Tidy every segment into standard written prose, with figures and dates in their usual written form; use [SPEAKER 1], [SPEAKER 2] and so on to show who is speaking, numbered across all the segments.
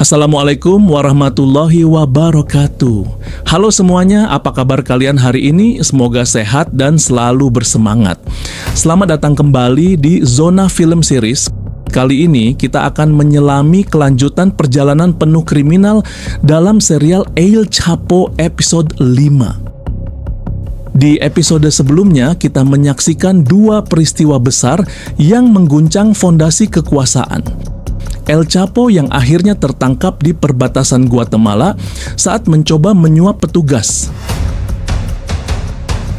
[SPEAKER 1] Assalamualaikum warahmatullahi wabarakatuh. Halo semuanya, apa kabar kalian hari ini? Semoga sehat dan selalu bersemangat. Selamat datang kembali di Zona Film Series. Kali ini kita akan menyelami kelanjutan perjalanan penuh kriminal dalam serial El Chapo episode 5. Di episode sebelumnya kita menyaksikan dua peristiwa besar yang mengguncang fondasi kekuasaan. El Chapo yang akhirnya tertangkap di perbatasan Guatemala saat mencoba menyuap petugas.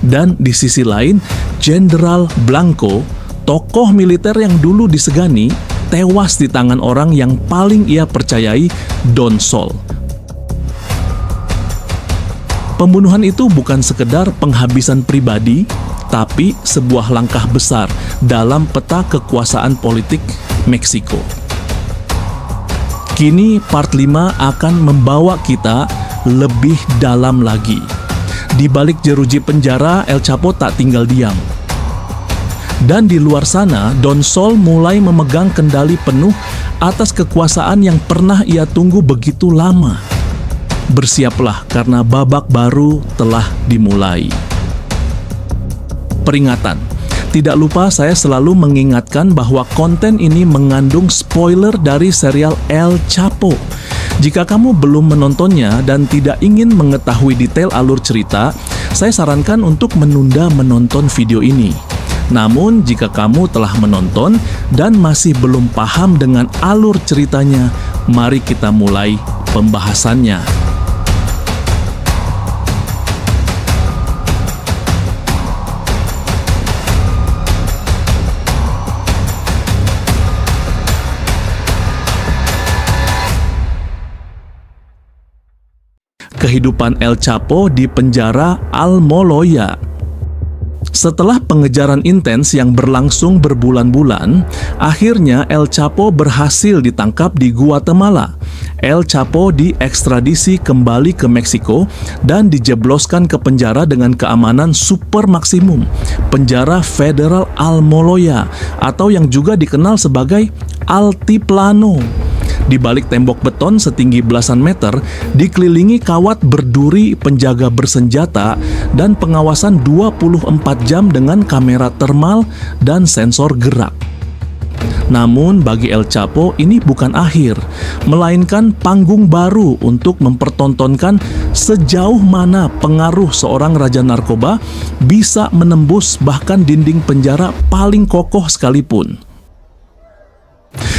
[SPEAKER 1] Dan di sisi lain, Jenderal Blanco, tokoh militer yang dulu disegani, tewas di tangan orang yang paling ia percayai, Don Sol. Pembunuhan itu bukan sekedar penghabisan pribadi, tapi sebuah langkah besar dalam peta kekuasaan politik Meksiko. Kini part 5 akan membawa kita lebih dalam lagi. Di balik jeruji penjara, El Chapo tak tinggal diam. Dan di luar sana, Don Sol mulai memegang kendali penuh atas kekuasaan yang pernah ia tunggu begitu lama. Bersiaplah karena babak baru telah dimulai. Peringatan. Tidak lupa saya selalu mengingatkan bahwa konten ini mengandung spoiler dari serial El Chapo. Jika kamu belum menontonnya dan tidak ingin mengetahui detail alur cerita, saya sarankan untuk menunda menonton video ini. Namun, jika kamu telah menonton dan masih belum paham dengan alur ceritanya, mari kita mulai pembahasannya. Kehidupan El Chapo di penjara Almoloya. Setelah pengejaran intens yang berlangsung berbulan-bulan, akhirnya El Chapo berhasil ditangkap di Guatemala. El Chapo diekstradisi kembali ke Meksiko dan dijebloskan ke penjara dengan keamanan super maksimum, penjara federal Almoloya, atau yang juga dikenal sebagai Altiplano. Di balik tembok beton setinggi belasan meter, dikelilingi kawat berduri penjaga bersenjata dan pengawasan 24 jam dengan kamera termal dan sensor gerak. Namun bagi El Chapo ini bukan akhir, melainkan panggung baru untuk mempertontonkan sejauh mana pengaruh seorang raja narkoba bisa menembus bahkan dinding penjara paling kokoh sekalipun.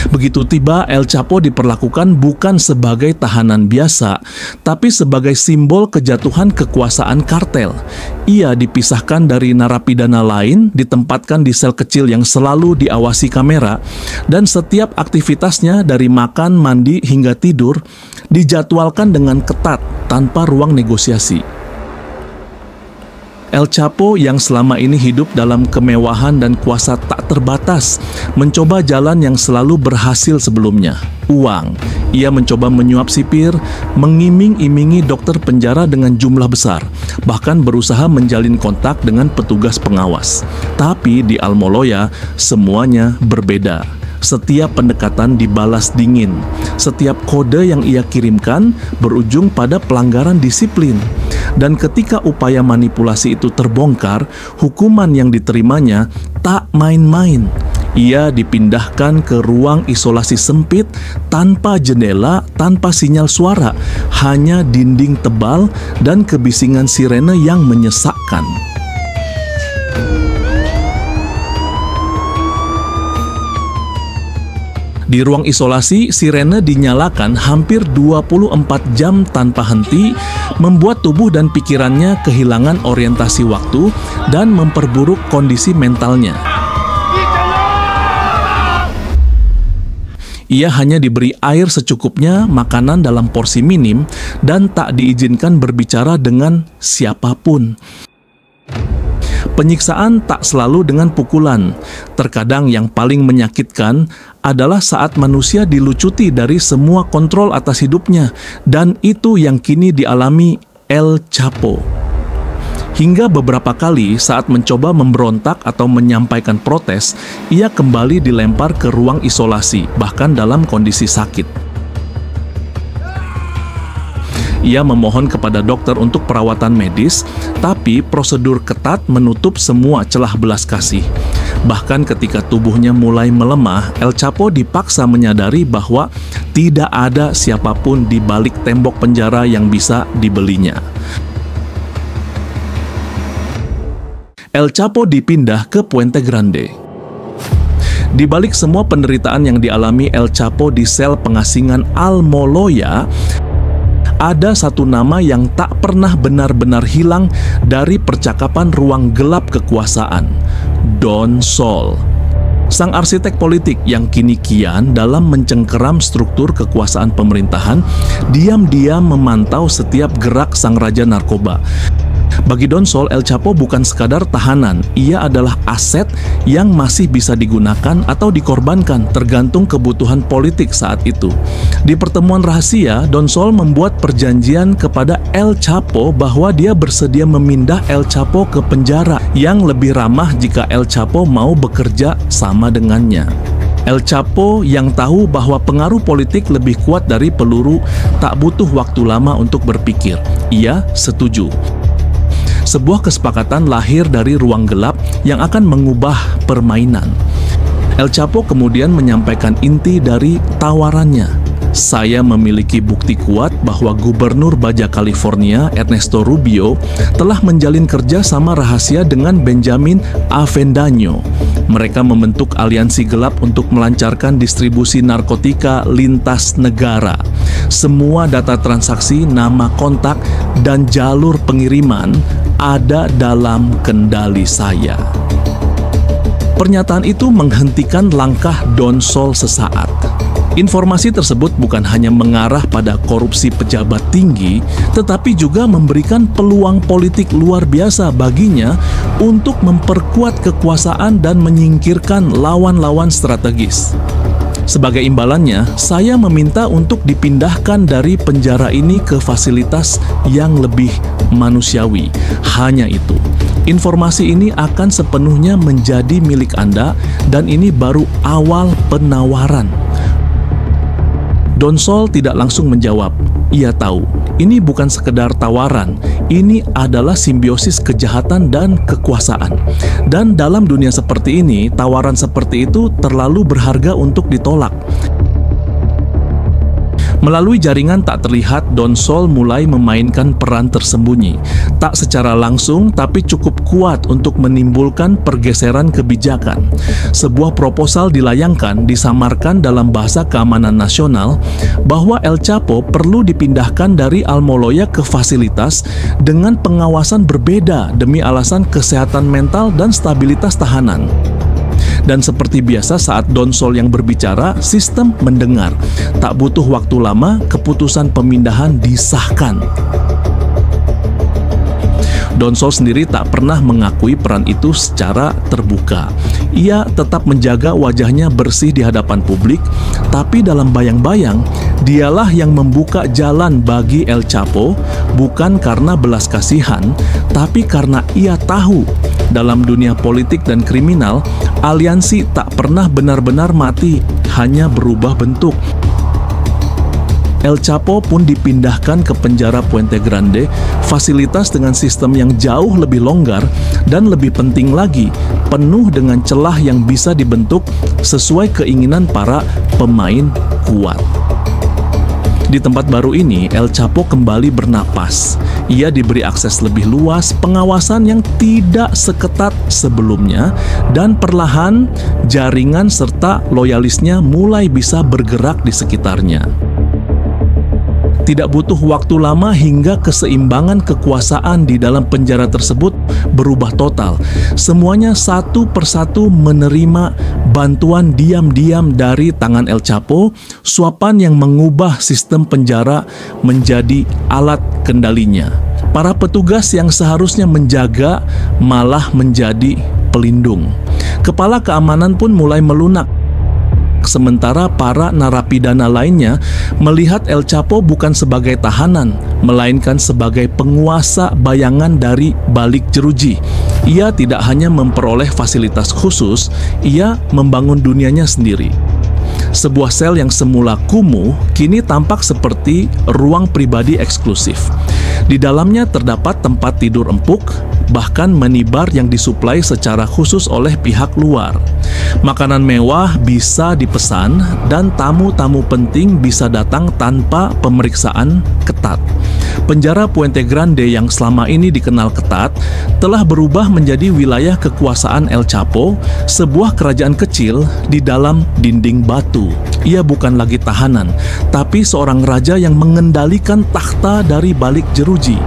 [SPEAKER 1] Begitu tiba, El Chapo diperlakukan bukan sebagai tahanan biasa, tapi sebagai simbol kejatuhan kekuasaan kartel. Ia dipisahkan dari narapidana lain, ditempatkan di sel kecil yang selalu diawasi kamera, dan setiap aktivitasnya dari makan, mandi, hingga tidur dijadwalkan dengan ketat tanpa ruang negosiasi. El Chapo yang selama ini hidup dalam kemewahan dan kuasa tak terbatas, mencoba jalan yang selalu berhasil sebelumnya, uang. Ia mencoba menyuap sipir, mengiming-imingi dokter penjara dengan jumlah besar, bahkan berusaha menjalin kontak dengan petugas pengawas. Tapi di Almoloya, semuanya berbeda. Setiap pendekatan dibalas dingin. Setiap kode yang ia kirimkan berujung pada pelanggaran disiplin. Dan ketika upaya manipulasi itu terbongkar, hukuman yang diterimanya tak main-main. Ia dipindahkan ke ruang isolasi sempit, tanpa jendela, tanpa sinyal suara, hanya dinding tebal dan kebisingan sirene yang menyesakkan. Di ruang isolasi, sirene dinyalakan hampir 24 jam tanpa henti, membuat tubuh dan pikirannya kehilangan orientasi waktu dan memperburuk kondisi mentalnya. Ia hanya diberi air secukupnya, makanan dalam porsi minim, dan tak diizinkan berbicara dengan siapapun. Penyiksaan tak selalu dengan pukulan. Terkadang yang paling menyakitkan adalah saat manusia dilucuti dari semua kontrol atas hidupnya, dan itu yang kini dialami El Chapo. Hingga beberapa kali saat mencoba memberontak atau menyampaikan protes, ia kembali dilempar ke ruang isolasi, bahkan dalam kondisi sakit. Ia memohon kepada dokter untuk perawatan medis, tapi prosedur ketat menutup semua celah belas kasih. Bahkan ketika tubuhnya mulai melemah, El Chapo dipaksa menyadari bahwa tidak ada siapapun di balik tembok penjara yang bisa dibelinya. El Chapo dipindah ke Puente Grande. Di balik semua penderitaan yang dialami El Chapo di sel pengasingan Almoloya, ada satu nama yang tak pernah benar-benar hilang dari percakapan ruang gelap kekuasaan, Don Sol. Sang arsitek politik yang kini kian dalam mencengkeram struktur kekuasaan pemerintahan, diam-diam memantau setiap gerak sang raja narkoba. Bagi Don Sol, El Chapo bukan sekadar tahanan, ia adalah aset yang masih bisa digunakan atau dikorbankan tergantung kebutuhan politik saat itu. Di pertemuan rahasia, Don Sol membuat perjanjian kepada El Chapo bahwa dia bersedia memindah El Chapo ke penjara yang lebih ramah jika El Chapo mau bekerja sama dengannya. El Chapo yang tahu bahwa pengaruh politik lebih kuat dari peluru tak butuh waktu lama untuk berpikir. Ia setuju. Sebuah kesepakatan lahir dari ruang gelap yang akan mengubah permainan. El Chapo kemudian menyampaikan inti dari tawarannya. Saya memiliki bukti kuat bahwa Gubernur Baja California, Ernesto Rubio, telah menjalin kerja sama rahasia dengan Benjamin Avendaño. Mereka membentuk aliansi gelap untuk melancarkan distribusi narkotika lintas negara. Semua data transaksi, nama kontak, dan jalur pengiriman ada dalam kendali saya. Pernyataan itu menghentikan langkah Don Sol sesaat. Informasi tersebut bukan hanya mengarah pada korupsi pejabat tinggi, tetapi juga memberikan peluang politik luar biasa baginya untuk memperkuat kekuasaan dan menyingkirkan lawan-lawan strategis. Sebagai imbalannya, saya meminta untuk dipindahkan dari penjara ini ke fasilitas yang lebih manusiawi. Hanya itu. Informasi ini akan sepenuhnya menjadi milik Anda dan ini baru awal penawaran. Don Sol tidak langsung menjawab. Ia tahu, ini bukan sekedar tawaran, ini adalah simbiosis kejahatan dan kekuasaan. Dan dalam dunia seperti ini, tawaran seperti itu terlalu berharga untuk ditolak. Melalui jaringan tak terlihat, Don Sol mulai memainkan peran tersembunyi. Tak secara langsung, tapi cukup kuat untuk menimbulkan pergeseran kebijakan. Sebuah proposal dilayangkan, disamarkan dalam bahasa keamanan nasional, bahwa El Chapo perlu dipindahkan dari Almoloya ke fasilitas dengan pengawasan berbeda demi alasan kesehatan mental dan stabilitas tahanan. Dan seperti biasa saat Don Sol yang berbicara, sistem mendengar. Tak butuh waktu lama, keputusan pemindahan disahkan. Don Sol sendiri tak pernah mengakui peran itu secara terbuka. Ia tetap menjaga wajahnya bersih di hadapan publik, tapi dalam bayang-bayang, dialah yang membuka jalan bagi El Chapo, bukan karena belas kasihan, tapi karena ia tahu dalam dunia politik dan kriminal, aliansi tak pernah benar-benar mati, hanya berubah bentuk. El Chapo pun dipindahkan ke penjara Puente Grande, fasilitas dengan sistem yang jauh lebih longgar dan lebih penting lagi, penuh dengan celah yang bisa dibentuk sesuai keinginan para pemain kuat. Di tempat baru ini, El Chapo kembali bernapas. Ia diberi akses lebih luas, pengawasan yang tidak seketat sebelumnya, dan perlahan jaringan serta loyalisnya mulai bisa bergerak di sekitarnya. Tidak butuh waktu lama hingga keseimbangan kekuasaan di dalam penjara tersebut berubah total. Semuanya satu persatu menerima bantuan diam-diam dari tangan El Chapo, suapan yang mengubah sistem penjara menjadi alat kendalinya. Para petugas yang seharusnya menjaga malah menjadi pelindung. Kepala keamanan pun mulai melunak. Sementara para narapidana lainnya melihat El Chapo bukan sebagai tahanan, melainkan sebagai penguasa bayangan dari balik jeruji. Ia tidak hanya memperoleh fasilitas khusus, ia membangun dunianya sendiri. Sebuah sel yang semula kumuh kini tampak seperti ruang pribadi eksklusif. Di dalamnya terdapat tempat tidur empuk, bahkan minibar yang disuplai secara khusus oleh pihak luar. Makanan mewah bisa dipesan dan tamu-tamu penting bisa datang tanpa pemeriksaan ketat. Penjara Puente Grande yang selama ini dikenal ketat telah berubah menjadi wilayah kekuasaan El Chapo, sebuah kerajaan kecil di dalam dinding batu. Ia bukan lagi tahanan, tapi seorang raja yang mengendalikan takhta dari balik jeruji.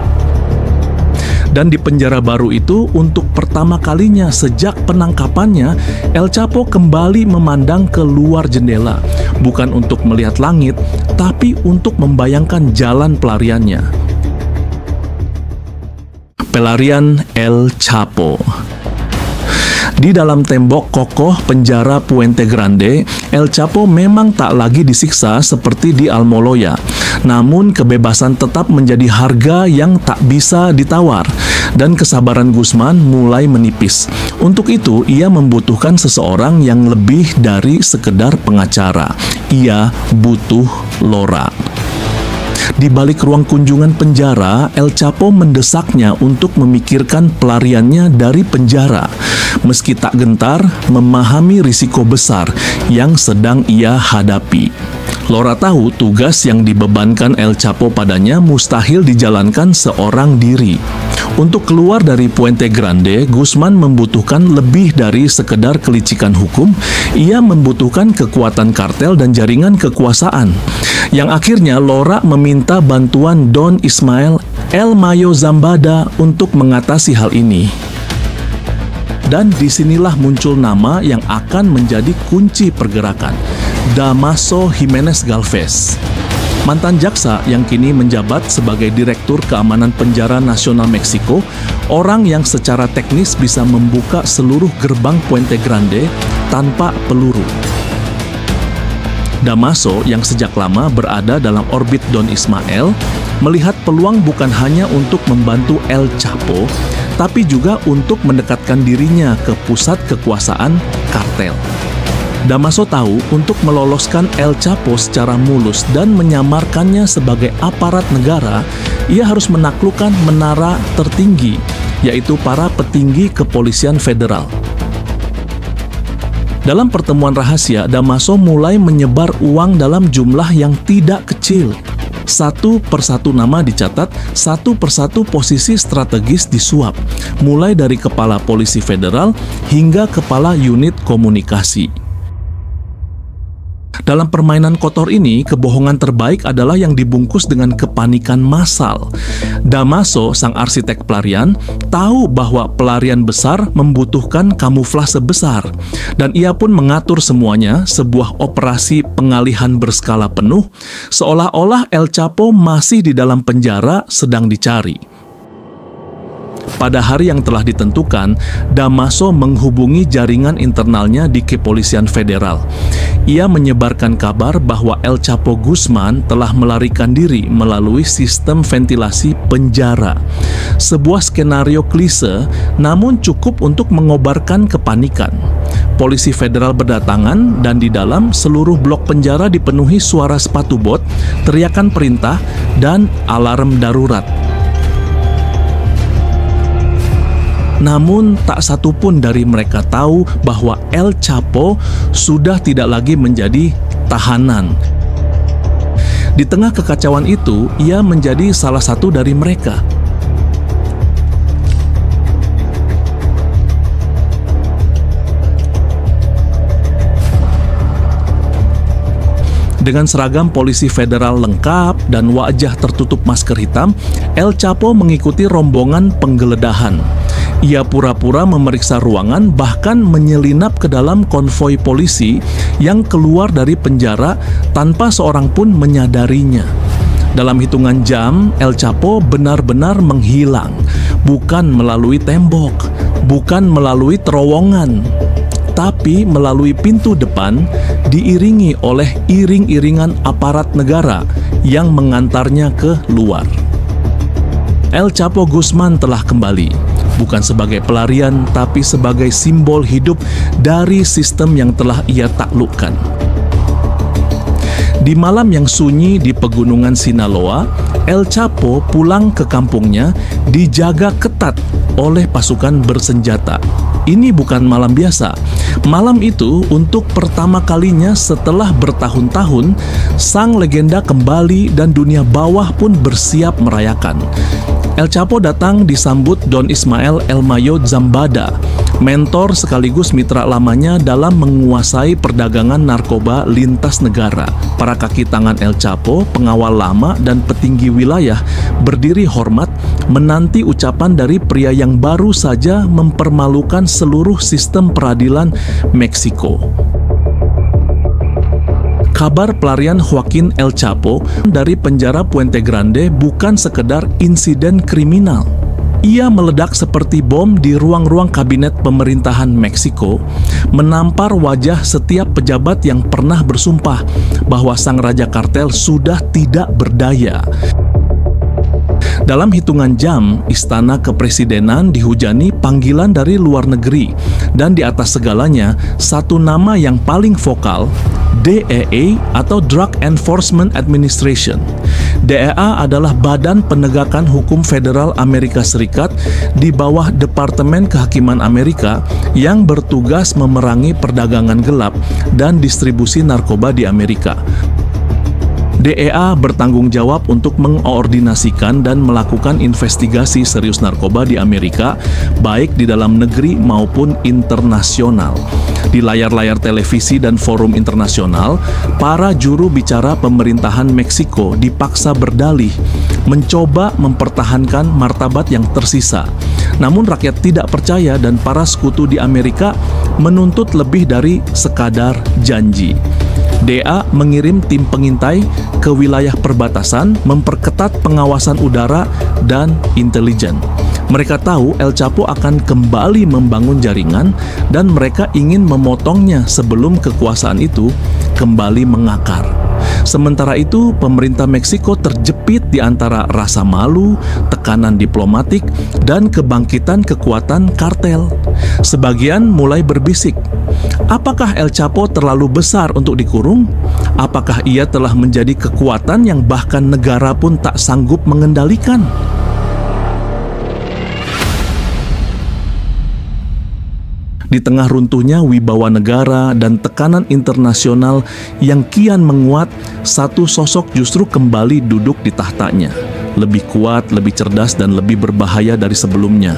[SPEAKER 1] Dan di penjara baru itu, untuk pertama kalinya sejak penangkapannya, El Chapo kembali memandang ke luar jendela, bukan untuk melihat langit, tapi untuk membayangkan jalan pelariannya. Pelarian El Chapo. Di dalam tembok kokoh penjara Puente Grande, El Chapo memang tak lagi disiksa seperti di Almoloya. Namun kebebasan tetap menjadi harga yang tak bisa ditawar, dan kesabaran Guzman mulai menipis. Untuk itu, ia membutuhkan seseorang yang lebih dari sekedar pengacara. Ia butuh Laura. Di balik ruang kunjungan penjara, El Chapo mendesaknya untuk memikirkan pelariannya dari penjara, meski tak gentar memahami risiko besar yang sedang ia hadapi. Laura tahu tugas yang dibebankan El Chapo padanya mustahil dijalankan seorang diri. Untuk keluar dari Puente Grande, Guzman membutuhkan lebih dari sekedar kelicikan hukum. Ia membutuhkan kekuatan kartel dan jaringan kekuasaan. Yang akhirnya Laura meminta bantuan Don Ismael El Mayo Zambada untuk mengatasi hal ini. Dan disinilah muncul nama yang akan menjadi kunci pergerakan, Damaso Jimenez Galvez. Mantan jaksa yang kini menjabat sebagai Direktur Keamanan Penjara Nasional Meksiko, orang yang secara teknis bisa membuka seluruh gerbang Puente Grande tanpa peluru. Damaso yang sejak lama berada dalam orbit Don Ismael, melihat peluang bukan hanya untuk membantu El Chapo, tapi juga untuk mendekatkan dirinya ke pusat kekuasaan kartel. Damaso tahu untuk meloloskan El Chapo secara mulus dan menyamarkannya sebagai aparat negara, ia harus menaklukkan menara tertinggi, yaitu para petinggi kepolisian federal. Dalam pertemuan rahasia, Damaso mulai menyebar uang dalam jumlah yang tidak kecil. Satu persatu nama dicatat, satu persatu posisi strategis disuap, mulai dari kepala polisi federal hingga kepala unit komunikasi. Dalam permainan kotor ini, kebohongan terbaik adalah yang dibungkus dengan kepanikan massal. Damaso, sang arsitek pelarian, tahu bahwa pelarian besar membutuhkan kamuflase besar, dan ia pun mengatur semuanya, sebuah operasi pengalihan berskala penuh, seolah-olah El Chapo masih di dalam penjara sedang dicari. Pada hari yang telah ditentukan, Damaso menghubungi jaringan internalnya di Kepolisian Federal. Ia menyebarkan kabar bahwa El Chapo Guzman telah melarikan diri melalui sistem ventilasi penjara. Sebuah skenario klise, namun cukup untuk mengobarkan kepanikan. Polisi federal berdatangan dan di dalam seluruh blok penjara dipenuhi suara sepatu bot, teriakan perintah, dan alarm darurat. Namun tak satu pun dari mereka tahu bahwa El Chapo sudah tidak lagi menjadi tahanan. Di tengah kekacauan itu, ia menjadi salah satu dari mereka. Dengan seragam polisi federal lengkap dan wajah tertutup masker hitam, El Chapo mengikuti rombongan penggeledahan. Ia pura-pura memeriksa ruangan, bahkan menyelinap ke dalam konvoi polisi yang keluar dari penjara tanpa seorang pun menyadarinya. Dalam hitungan jam, El Chapo benar-benar menghilang, bukan melalui tembok, bukan melalui terowongan, tapi melalui pintu depan, diiringi oleh iring-iringan aparat negara yang mengantarnya ke luar. El Chapo Guzman telah kembali, bukan sebagai pelarian, tapi sebagai simbol hidup dari sistem yang telah ia taklukkan. Di malam yang sunyi di pegunungan Sinaloa, El Chapo pulang ke kampungnya dijaga ketat oleh pasukan bersenjata. Ini bukan malam biasa. Malam itu untuk pertama kalinya setelah bertahun-tahun, sang legenda kembali dan dunia bawah pun bersiap merayakan. El Chapo datang disambut Don Ismael El Mayo Zambada, mentor sekaligus mitra lamanya dalam menguasai perdagangan narkoba lintas negara. Para kaki tangan El Chapo, pengawal lama dan petinggi wilayah berdiri hormat menanti ucapan dari pria yang baru saja mempermalukan seluruh sistem peradilan Meksiko. Kabar pelarian Joaquin El Chapo dari penjara Puente Grande bukan sekedar insiden kriminal. Ia meledak seperti bom di ruang-ruang kabinet pemerintahan Meksiko, menampar wajah setiap pejabat yang pernah bersumpah bahwa sang raja kartel sudah tidak berdaya. Dalam hitungan jam, istana kepresidenan dihujani panggilan dari luar negeri, dan di atas segalanya, satu nama yang paling vokal, DEA atau Drug Enforcement Administration. DEA adalah Badan Penegakan Hukum Federal Amerika Serikat di bawah Departemen Kehakiman Amerika yang bertugas memerangi perdagangan gelap dan distribusi narkoba di Amerika. DEA bertanggung jawab untuk mengkoordinasikan dan melakukan investigasi serius narkoba di Amerika, baik di dalam negeri maupun internasional. Di layar-layar televisi dan forum internasional, para juru bicara pemerintahan Meksiko dipaksa berdalih, mencoba mempertahankan martabat yang tersisa. Namun rakyat tidak percaya dan para sekutu di Amerika menuntut lebih dari sekadar janji. DEA mengirim tim pengintai ke wilayah perbatasan, memperketat pengawasan udara dan intelijen. Mereka tahu El Chapo akan kembali membangun jaringan dan mereka ingin memotongnya sebelum kekuasaan itu kembali mengakar. Sementara itu, pemerintah Meksiko terjepit di antara rasa malu, tekanan diplomatik, dan kebangkitan kekuatan kartel. Sebagian mulai berbisik, apakah El Chapo terlalu besar untuk dikurung? Apakah ia telah menjadi kekuatan yang bahkan negara pun tak sanggup mengendalikan? Di tengah runtuhnya wibawa negara dan tekanan internasional yang kian menguat, satu sosok justru kembali duduk di tahtanya. Lebih kuat, lebih cerdas, dan lebih berbahaya dari sebelumnya.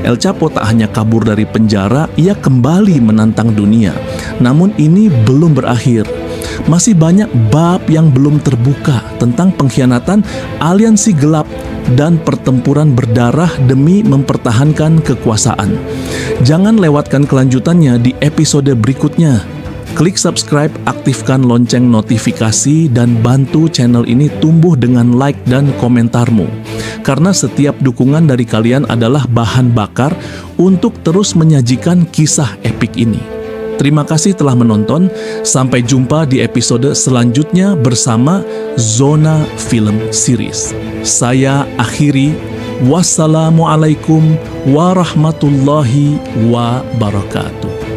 [SPEAKER 1] El Chapo tak hanya kabur dari penjara, ia kembali menantang dunia. Namun ini belum berakhir. Masih banyak bab yang belum terbuka tentang pengkhianatan, aliansi gelap, dan pertempuran berdarah demi mempertahankan kekuasaan. Jangan lewatkan kelanjutannya di episode berikutnya. Klik subscribe, aktifkan lonceng notifikasi, dan bantu channel ini tumbuh dengan like dan komentarmu. Karena setiap dukungan dari kalian adalah bahan bakar untuk terus menyajikan kisah epik ini. Terima kasih telah menonton. Sampai jumpa di episode selanjutnya bersama Zona Film Series. Saya akhiri. Wassalamualaikum warahmatullahi wabarakatuh.